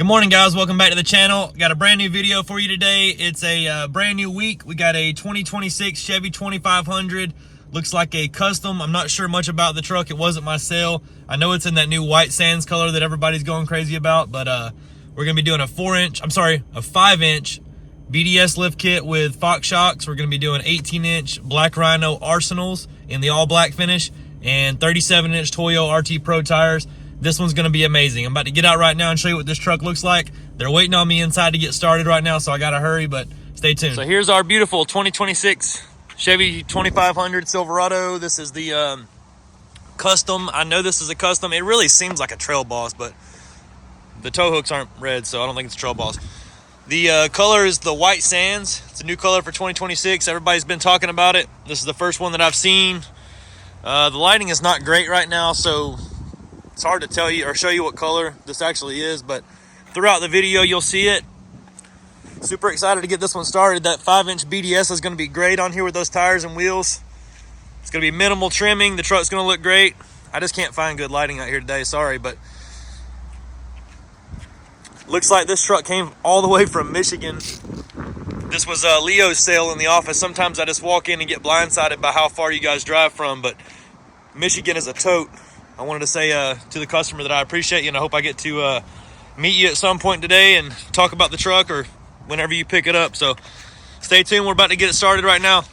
morning, guys. Welcome back to the channel. Got a brand new video for you today. It's a brand new week. We got a 2026 Chevy 2500. Looks like a custom. I'm not sure much about the truck. It wasn't my sale. I know it's in that new white sands color that everybody's going crazy about, but we're gonna be doing a 5-inch BDS lift kit with Fox shocks. We're gonna be doing 18-inch Black Rhino Arsenals in the all black finish and 37-inch Toyo RT Pro tires. This one's gonna be amazing. I'm about to get out right now and show you what this truck looks like. They're waiting on me inside to get started right now, so I gotta hurry, but stay tuned. So here's our beautiful 2026 Chevy 2500 Silverado. This is the custom. I know this is a custom. It really seems like a Trail Boss, but the tow hooks aren't red, so I don't think it's a Trail Boss. The color is the white sands. It's a new color for 2026. Everybody's been talking about it. This is the first one that I've seen. The lighting is not great right now, so it's hard to tell you or show you what color this actually is, but throughout the video you'll see it. Super excited to get this one started. That 5-inch BDS is going to be great on here with those tires and wheels. It's going to be minimal trimming. The truck's going to look great. I just can't find good lighting out here today, sorry, but looks like this truck came all the way from Michigan. This was Leo's sale in the office. Sometimes I just walk in and get blindsided by how far you guys drive from, but Michigan is a tote. I wanted to say to the customer that I appreciate you, and I hope I get to meet you at some point today and talk about the truck or whenever you pick it up. So stay tuned. We're about to get it started right now.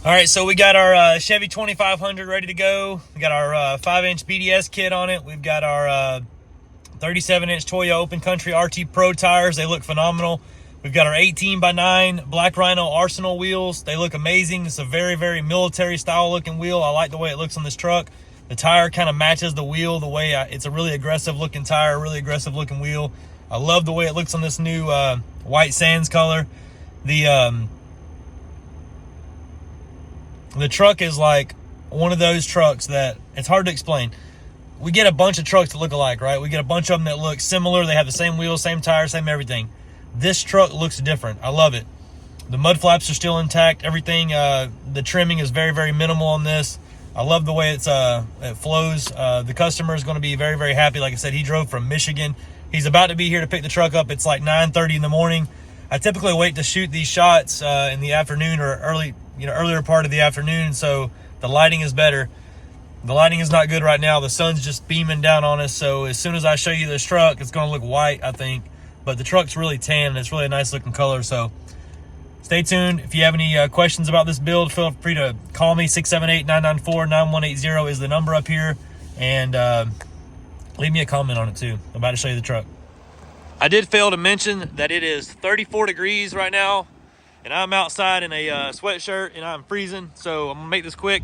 All right, so we got our Chevy 2500 ready to go. We got our 5-inch BDS kit on it. We've got our 37-inch Toyo Open Country RT Pro tires. They look phenomenal. We've got our 18x9 Black Rhino Arsenal wheels. They look amazing. It's a very, very military style looking wheel. I like the way it looks on this truck. The tire kind of matches the wheel the way it's a really aggressive looking tire, really aggressive looking wheel. I love the way it looks on this new white sands color. The truck is like one of those trucks that it's hard to explain. We get a bunch of trucks that look alike, right? We get a bunch of them that look similar. They have the same wheels, same tires, same everything. This truck looks different. I love it. The mud flaps are still intact. Everything, the trimming is very, very minimal on this. I love the way it flows. The customer is going to be very, very happy. Like I said, he drove from Michigan. He's about to be here to pick the truck up. It's like 9:30 in the morning. I typically wait to shoot these shots in the afternoon or earlier part of the afternoon, so the lighting is better. The lighting is not good right now. The sun's just beaming down on us, so as soon as I show you this truck, it's going to look white, I think. But the truck's really tan, and it's really a nice looking color, so Stay tuned. If you have any questions about this build, feel free to call me. 678-994-9180 is the number up here. And leave me a comment on it too. I'm about to show you the truck. I did fail to mention that it is 34 degrees right now, and I'm outside in a sweatshirt and I'm freezing, so I'm gonna make this quick.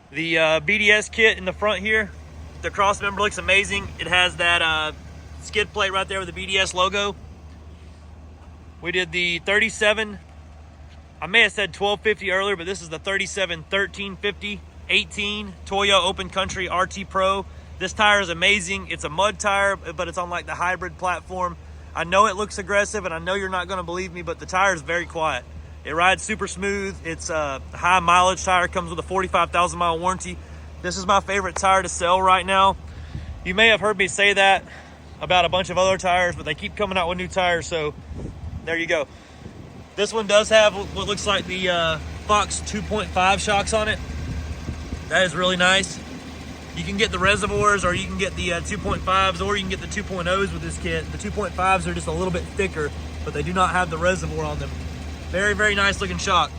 The BDS kit in the front here, the cross member looks amazing. It has that skid plate right there with the BDS logo. We did the 37, I may have said 1250 earlier, but this is the 37 1350 18 Toyo Open Country RT Pro. This tire is amazing. It's a mud tire, but it's on like the hybrid platform. I know it looks aggressive and I know you're not gonna believe me, but the tire is very quiet. It rides super smooth. It's a high mileage tire, comes with a 45,000 mile warranty. This is my favorite tire to sell right now. You may have heard me say that about a bunch of other tires, but they keep coming out with new tires, so there you go. This one does have what looks like the Fox 2.5 shocks on it. That is really nice. You can get the reservoirs, or you can get the 2.5s, or you can get the 2.0s with this kit. The 2.5s are just a little bit thicker, but they do not have the reservoir on them. Very, very nice looking shock.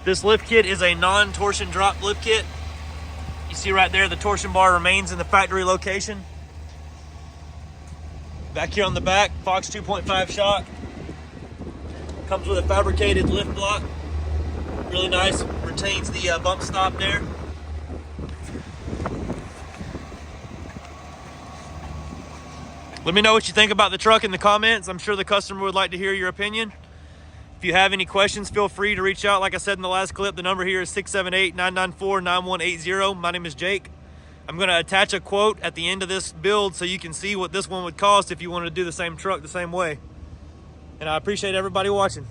This lift kit is a non-torsion drop lift kit. You see right there, the torsion bar remains in the factory location. Back here on the back, Fox 2.5 shock. Comes with a fabricated lift block. Really nice, retains the bump stop there. Let me know what you think about the truck in the comments. I'm sure the customer would like to hear your opinion. If you have any questions, feel free to reach out. Like I said in the last clip, the number here is 678-994-9180. My name is Jake. I'm gonna attach a quote at the end of this build so you can see what this one would cost if you wanted to do the same truck the same way. And I appreciate everybody watching.